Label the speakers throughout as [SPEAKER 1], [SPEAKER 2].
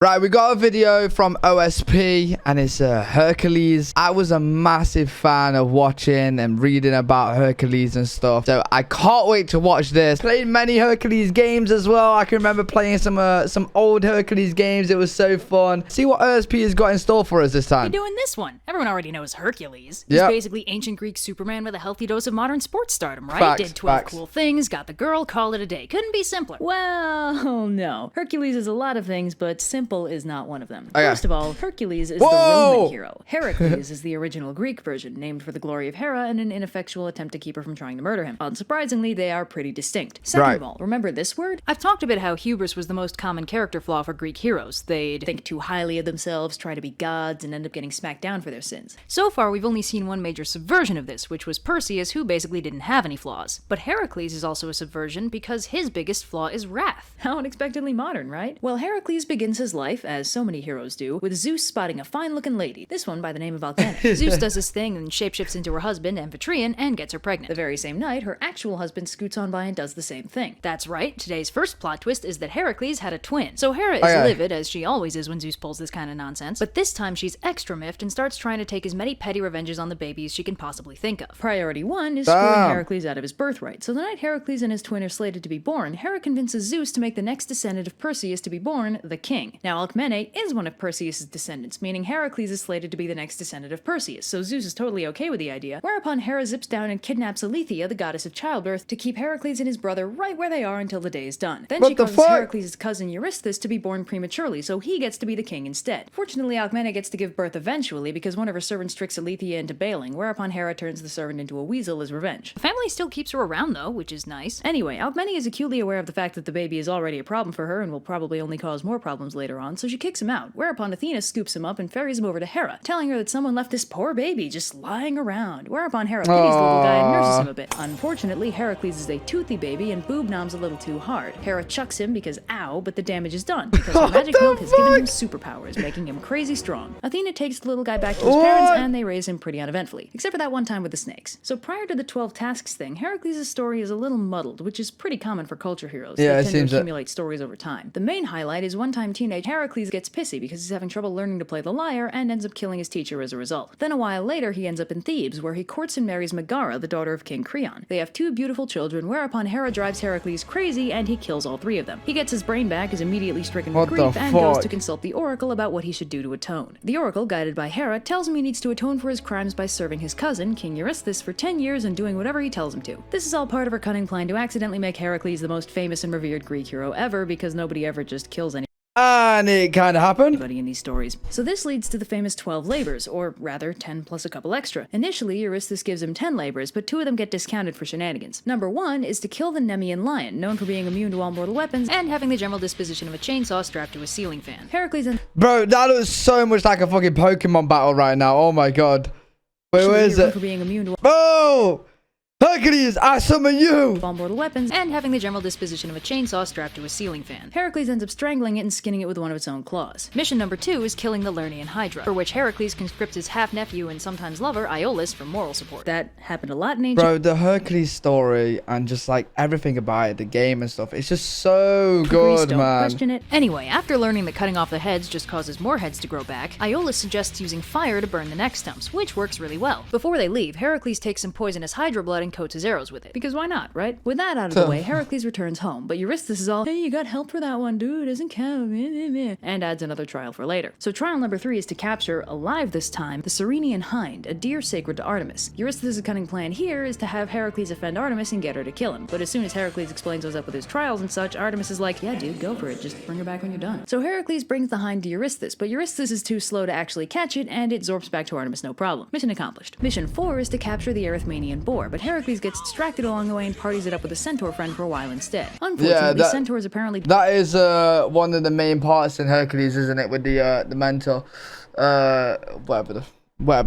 [SPEAKER 1] Right, we got a video from OSP and it's Hercules. I was a massive fan of watching and reading about Hercules and stuff, so I can't wait to watch this. Played many Hercules games as well. I can remember playing some old Hercules games. It was so fun. See what OSP has got in store for us this time.
[SPEAKER 2] You're doing this one. Everyone already knows Hercules. He's basically ancient Greek Superman with a healthy dose of modern sports stardom, right?
[SPEAKER 1] Facts,
[SPEAKER 2] Did 12
[SPEAKER 1] facts.
[SPEAKER 2] cool things, got the girl, call it a day. Couldn't be simpler. Well, no. Hercules is a lot of things, but simple is not one of them. First of all, Hercules is the Roman hero. Heracles is the original Greek version, named for the glory of Hera and an ineffectual attempt to keep her from trying to murder him. Unsurprisingly, they are pretty distinct. Second of all, remember this word? I've talked about how hubris was the most common character flaw for Greek heroes. They'd think too highly of themselves, try to be gods, and end up getting smacked down for their sins. So far, we've only seen one major subversion of this, which was Perseus, who basically didn't have any flaws. But Heracles is also a subversion because his biggest flaw is wrath. How unexpectedly modern, right? Well, Heracles begins his life, as so many heroes do, with Zeus spotting a fine-looking lady, this one by the name of Alcmene. Zeus does his thing and shapeshifts into her husband, Amphitryon, and gets her pregnant. The very same night, her actual husband scoots on by and does the same thing. That's right, today's first plot twist is that Heracles had a twin. So Hera is livid, as she always is when Zeus pulls this kind of nonsense, but this time she's extra miffed and starts trying to take as many petty revenges on the babies she can possibly think of. Priority 1 is screwing Heracles out of his birthright. So the night Heracles and his twin are slated to be born, Hera convinces Zeus to make the next descendant of Perseus to be born the king. Now Alcmene is one of Perseus' descendants, meaning Heracles is slated to be the next descendant of Perseus, so Zeus is totally okay with the idea, whereupon Hera zips down and kidnaps Alethea, the goddess of childbirth, to keep Heracles and his brother right where they are until the day is done. Then she causes Heracles' cousin Eurystheus to be born prematurely, so he gets to be the king instead. Fortunately, Alcmene gets to give birth eventually because one of her servants tricks Alethea into bailing, whereupon Hera turns the servant into a weasel as revenge. The family still keeps her around though, which is nice. Anyway, Alcmene is acutely aware of the fact that the baby is already a problem for her and will probably only cause more problems later on, so she kicks him out, whereupon Athena scoops him up and ferries him over to Hera, telling her that someone left this poor baby just lying around, whereupon Hera pities the little guy and nurses him a bit. Unfortunately, Heracles is a toothy baby and boob noms a little too hard. Hera chucks him because ow, but the damage is done, because her magic milk has given him superpowers, making him crazy strong. Athena takes the little guy back to his parents and they raise him pretty uneventfully, except for that one time with the snakes. So prior to the 12 tasks thing, Heracles' story is a little muddled, which is pretty common for culture heroes. They tend to accumulate stories over time. The main highlight is one time teenage Heracles gets pissy because he's having trouble learning to play the lyre and ends up killing his teacher as a result. Then a while later, he ends up in Thebes, where he courts and marries Megara, the daughter of King Creon. They have 2 beautiful children, whereupon Hera drives Heracles crazy and he kills all 3 of them. He gets his brain back, is immediately stricken with grief, and goes to consult the oracle about what he should do to atone. The oracle, guided by Hera, tells him he needs to atone for his crimes by serving his cousin, King Eurystheus, for 10 years and doing whatever he tells him to. This is all part of her cunning plan to accidentally make Heracles the most famous and revered Greek hero ever, because nobody ever just kills anyone.
[SPEAKER 1] And it kind of happened.
[SPEAKER 2] Anybody in these stories. So this leads to the famous 12 labors, or rather 10 plus a couple extra. Initially, Eurystheus gives him 10 labors, but 2 of them get discounted for shenanigans. Number 1 is to kill the Nemean lion, known for being immune to all mortal weapons and having the general disposition of a chainsaw strapped to a ceiling fan. Heracles and
[SPEAKER 1] Bro, that looks so much like a fucking Pokemon battle right now. Oh my god. Wait, where is it?
[SPEAKER 2] For being immune to
[SPEAKER 1] oh! Hercules, I summon you!
[SPEAKER 2] All mortal weapons, and having the general disposition of a chainsaw strapped to a ceiling fan. Heracles ends up strangling it and skinning it with one of its own claws. Mission number 2 is killing the Lernaean Hydra, for which Heracles conscripts his half-nephew and sometimes lover, Iolaus, for moral support. That happened a lot in ancient...
[SPEAKER 1] Bro, the Hercules story and just like everything about it, the game and stuff, it's just so good,
[SPEAKER 2] don't
[SPEAKER 1] man.
[SPEAKER 2] Question it. Anyway, after learning that cutting off the heads just causes more heads to grow back, Iolaus suggests using fire to burn the neck stumps, which works really well. Before they leave, Heracles takes some poisonous Hydra blood and coats his arrows with it. Because why not, right? With that out of the way, Heracles returns home, but Eurystheus is all, hey, you got help for that one, dude, doesn't count, and adds another trial for later. So trial number 3 is to capture, alive this time, the Ceryneian hind, a deer sacred to Artemis. Eurystheus' cunning plan here is to have Heracles offend Artemis and get her to kill him, but as soon as Heracles explains what's up with his trials and such, Artemis is like, yeah, dude, go for it, just bring her back when you're done. So Heracles brings the hind to Eurystheus, but Eurystheus is too slow to actually catch it, and it zorps back to Artemis no problem. Mission accomplished. Mission 4 is to capture the Arithmanian boar, but Heracles gets distracted along the way and parties it up with a centaur friend for a while instead. Unfortunately, centaurs apparently...
[SPEAKER 1] That is one of the main parts in Hercules, isn't it? With the mentor, whatever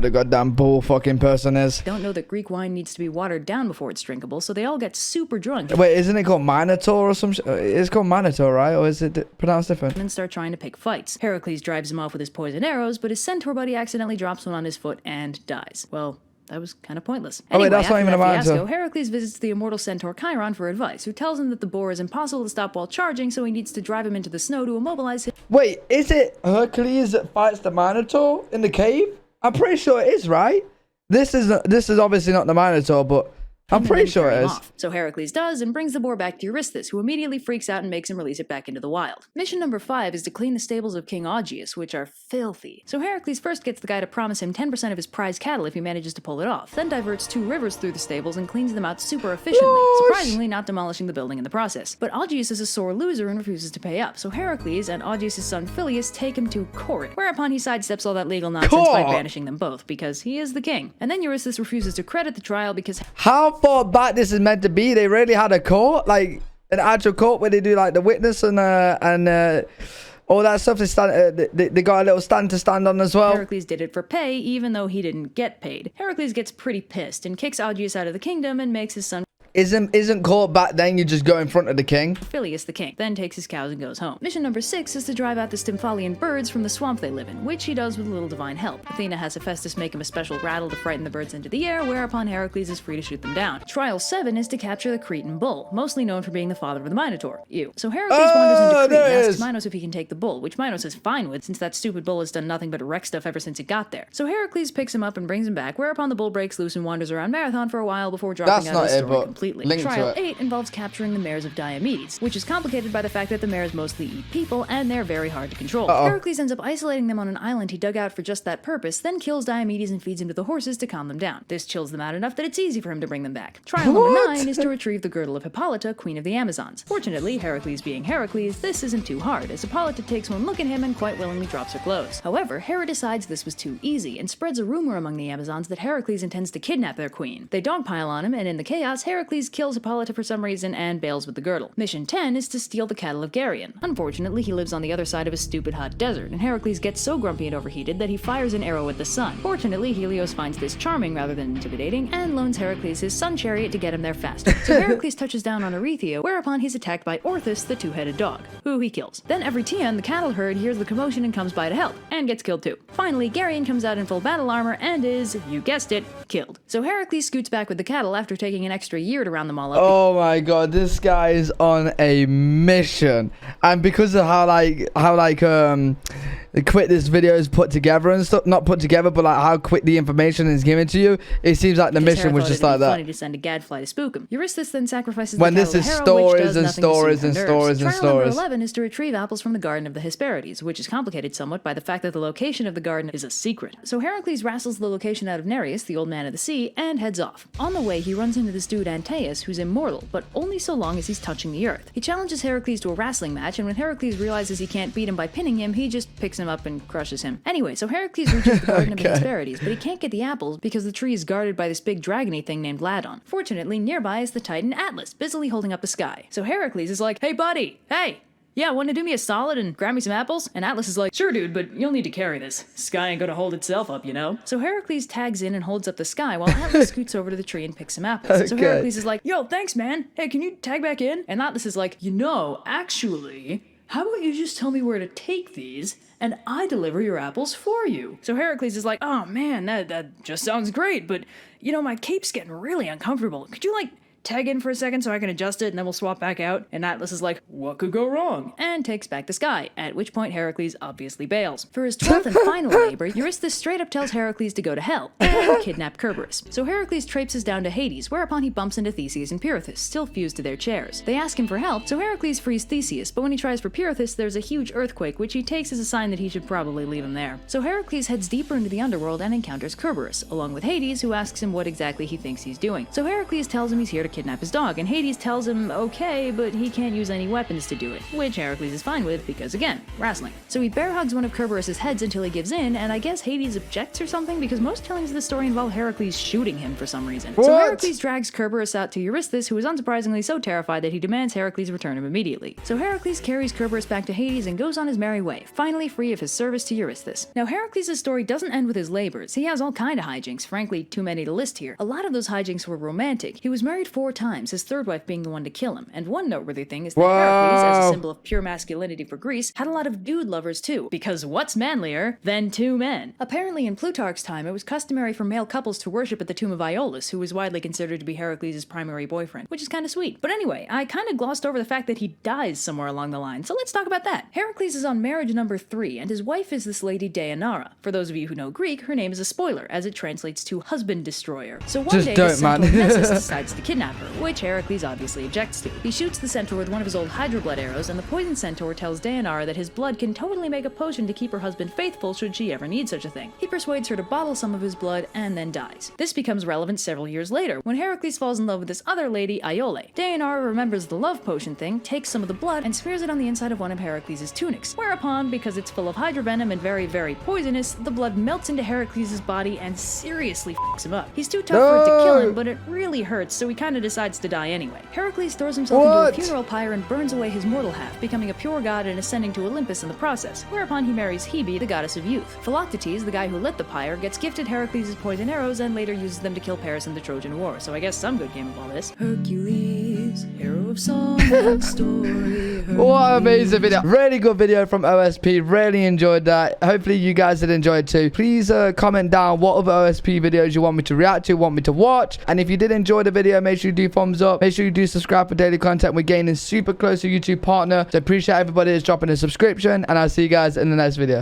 [SPEAKER 1] the goddamn bull fucking person is.
[SPEAKER 2] Don't know that Greek wine needs to be watered down before it's drinkable, so they all get super drunk.
[SPEAKER 1] Wait, isn't it called Minotaur or some it's called Minotaur, right? Or is it pronounced different?
[SPEAKER 2] And start trying to pick fights. Heracles drives him off with his poison arrows, but his centaur buddy accidentally drops one on his foot and dies. Well, that was kind of pointless.
[SPEAKER 1] Oh, wait,
[SPEAKER 2] Anyway,
[SPEAKER 1] that's not
[SPEAKER 2] after
[SPEAKER 1] even a
[SPEAKER 2] that fiasco,
[SPEAKER 1] Minotaur.
[SPEAKER 2] Heracles visits the immortal centaur Chiron for advice, who tells him that the boar is impossible to stop while charging, so he needs to drive him into the snow to immobilize him.
[SPEAKER 1] Wait, is it Hercules that fights the Minotaur in the cave? I'm pretty sure it is, right? This is obviously not the Minotaur, but I'm pretty sure it is.
[SPEAKER 2] So Heracles does and brings the boar back to Eurystheus, who immediately freaks out and makes him release it back into the wild. Mission number 5 is to clean the stables of King Augeas, which are filthy. So Heracles first gets the guy to promise him 10% of his prize cattle if he manages to pull it off, then diverts 2 rivers through the stables and cleans them out super efficiently, surprisingly not demolishing the building in the process. But Augeas is a sore loser and refuses to pay up, so Heracles and Augeas' son Phileus take him to court, whereupon he sidesteps all that legal nonsense by banishing them both, because he is the king. And then Eurystheus refuses to credit the trial because...
[SPEAKER 1] How far back this is meant to be? They really had a court, like an actual court where they do like the witness and all that stuff. They got a little stand to stand on as well.
[SPEAKER 2] Heracles did it for pay, even though he didn't get paid. Heracles gets pretty pissed and kicks Augeas out of the kingdom and makes his son
[SPEAKER 1] Isn't court back then? You just go in front of the king.
[SPEAKER 2] Phileus the king, then takes his cows and goes home. Mission number 6 is to drive out the Stymphalian birds from the swamp they live in, which he does with a little divine help. Athena has Hephaestus make him a special rattle to frighten the birds into the air, whereupon Heracles is free to shoot them down. Trial 7 is to capture the Cretan bull, mostly known for being the father of the Minotaur. Ew. So Heracles wanders into Crete and asks Minos if he can take the bull, which Minos is fine with, since that stupid bull has done nothing but wreck stuff ever since it got there. So Heracles picks him up and brings him back, whereupon the bull breaks loose and wanders around Marathon for a while before dropping out of the story completely. Trial 8 involves capturing the mares of Diomedes, which is complicated by the fact that the mares mostly eat people and they're very hard to control. Heracles ends up isolating them on an island he dug out for just that purpose, then kills Diomedes and feeds him to the horses to calm them down. This chills them out enough that it's easy for him to bring them back. Trial number 9 is to retrieve the girdle of Hippolyta, queen of the Amazons. Fortunately, Heracles being Heracles, this isn't too hard, as Hippolyta takes one look at him and quite willingly drops her clothes. However, Hera decides this was too easy and spreads a rumor among the Amazons that Heracles intends to kidnap their queen. They dogpile on him, and in the chaos, Heracles kills Hippolyta for some reason and bails with the girdle. Mission 10 is to steal the cattle of Geryon. Unfortunately, he lives on the other side of a stupid hot desert, and Heracles gets so grumpy and overheated that he fires an arrow at the sun. Fortunately, Helios finds this charming rather than intimidating, and loans Heracles his sun chariot to get him there faster. So Heracles touches down on Erythia, whereupon he's attacked by Orthus, the two-headed dog, who he kills. Then Evrytian, the cattle herd, hears the commotion and comes by to help, and gets killed too. Finally, Geryon comes out in full battle armor and is, you guessed it, killed. So Heracles scoots back with the cattle after taking an extra year to round them all up.
[SPEAKER 1] Oh my god, this guy is on a mission, and because of how quick this video is put together and stuff, not put together, but like how quick the information is given to you, it seems like the mission was just like that.
[SPEAKER 2] Funny to send a gadfly to spook him. Eurystheus then sacrifices
[SPEAKER 1] when
[SPEAKER 2] the
[SPEAKER 1] this is
[SPEAKER 2] Hera,
[SPEAKER 1] stories and stories and stories and
[SPEAKER 2] Trial number
[SPEAKER 1] stories.
[SPEAKER 2] 11 is to retrieve apples from the Garden of the Hesperides, which is complicated somewhat by the fact that the location of the garden is a secret. So Heracles wrestles the location out of Nereus, the old man of the sea, and heads off. On the way, he runs into this dude Antaeus, who's immortal, but only so long as he's touching the earth. He challenges Heracles to a wrestling match, and when Heracles realizes he can't beat him by pinning him, he just picks him up and crushes him. Anyway, so Heracles reaches the Garden of the Hesperides, but he can't get the apples because the tree is guarded by this big dragony thing named Ladon. Fortunately, nearby is the Titan Atlas, busily holding up the sky. So Heracles is like, hey buddy, hey! Yeah, want to do me a solid and grab me some apples? And Atlas is like, sure dude, but you'll need to carry this. Sky ain't gonna hold itself up, you know? So Heracles tags in and holds up the sky while Atlas scoots over to the tree and picks some apples. So Heracles is like, yo, thanks man. Hey, can you tag back in? And Atlas is like, you know, actually, how about you just tell me where to take these and I deliver your apples for you? So Heracles is like, oh man, that just sounds great, but you know, my cape's getting really uncomfortable. Could you tag in for a second so I can adjust it and then we'll swap back out? And Atlas is like, what could go wrong? And takes back the sky, at which point Heracles obviously bails. For his 12th and final labor, Eurystheus straight up tells Heracles to go to hell and kidnap Cerberus. So Heracles traipses down to Hades, whereupon he bumps into Theseus and Pirithous, still fused to their chairs. They ask him for help, so Heracles frees Theseus, but when he tries for Pirithous, there's a huge earthquake, which he takes as a sign that he should probably leave him there. So Heracles heads deeper into the underworld and encounters Cerberus, along with Hades, who asks him what exactly he thinks he's doing. So Heracles tells him he's here to kidnap his dog, and Hades tells him okay, but he can't use any weapons to do it, which Heracles is fine with because, again, wrestling. So he bear hugs one of Cerberus's heads until he gives in, and I guess Hades objects or something because most tellings of the story involve Heracles shooting him for some reason.
[SPEAKER 1] What?
[SPEAKER 2] So Heracles drags Cerberus out to Eurystheus, who is unsurprisingly so terrified that he demands Heracles return him immediately. So Heracles carries Cerberus back to Hades and goes on his merry way, finally free of his service to Eurystheus. Now Heracles' story doesn't end with his labors. He has all kind of hijinks, frankly too many to list here. A lot of those hijinks were romantic. He was married 4 4 times, his third wife being the one to kill him. And one noteworthy thing is that Heracles, as a symbol of pure masculinity for Greece, had a lot of dude lovers too, because what's manlier than 2 men? Apparently in Plutarch's time, it was customary for male couples to worship at the tomb of Iolaus, who was widely considered to be Heracles' primary boyfriend, which is kind of sweet. But anyway, I kind of glossed over the fact that he dies somewhere along the line, so let's talk about that. Heracles is on marriage number 3, and his wife is this lady Deianira. For those of you who know Greek, her name is a spoiler, as it translates to husband destroyer. So one day, the centaur Nessus decides to kidnap her, which Heracles obviously objects to. He shoots the centaur with one of his old Hydra blood arrows, and the poison centaur tells Deianira that his blood can totally make a potion to keep her husband faithful should she ever need such a thing. He persuades her to bottle some of his blood and then dies. This becomes relevant several years later, when Heracles falls in love with this other lady, Iole. Deianira remembers the love potion thing, takes some of the blood, and smears it on the inside of one of Heracles' tunics, whereupon, because it's full of hydra venom and very, very poisonous, the blood melts into Heracles' body and seriously f***s him up. He's too tough for it to kill him, but it really hurts, so he kinda decides to die anyway. Heracles throws himself into a funeral pyre and burns away his mortal half, becoming a pure god and ascending to Olympus in the process, whereupon he marries Hebe, the goddess of youth. Philoctetes, the guy who lit the pyre, gets gifted Heracles' poison arrows and later uses them to kill Paris in the Trojan War, so I guess some good came of all this. Hercules, hero of song and story.
[SPEAKER 1] What an amazing video. Really good video from OSP. Really enjoyed that. Hopefully you guys did enjoy it too. Please comment down what other OSP videos you want me to react to, want me to watch. And if you did enjoy the video, make sure you do thumbs up. Make sure you do subscribe for daily content. We're gaining super close to YouTube partner. So appreciate everybody that's dropping a subscription. And I'll see you guys in the next video.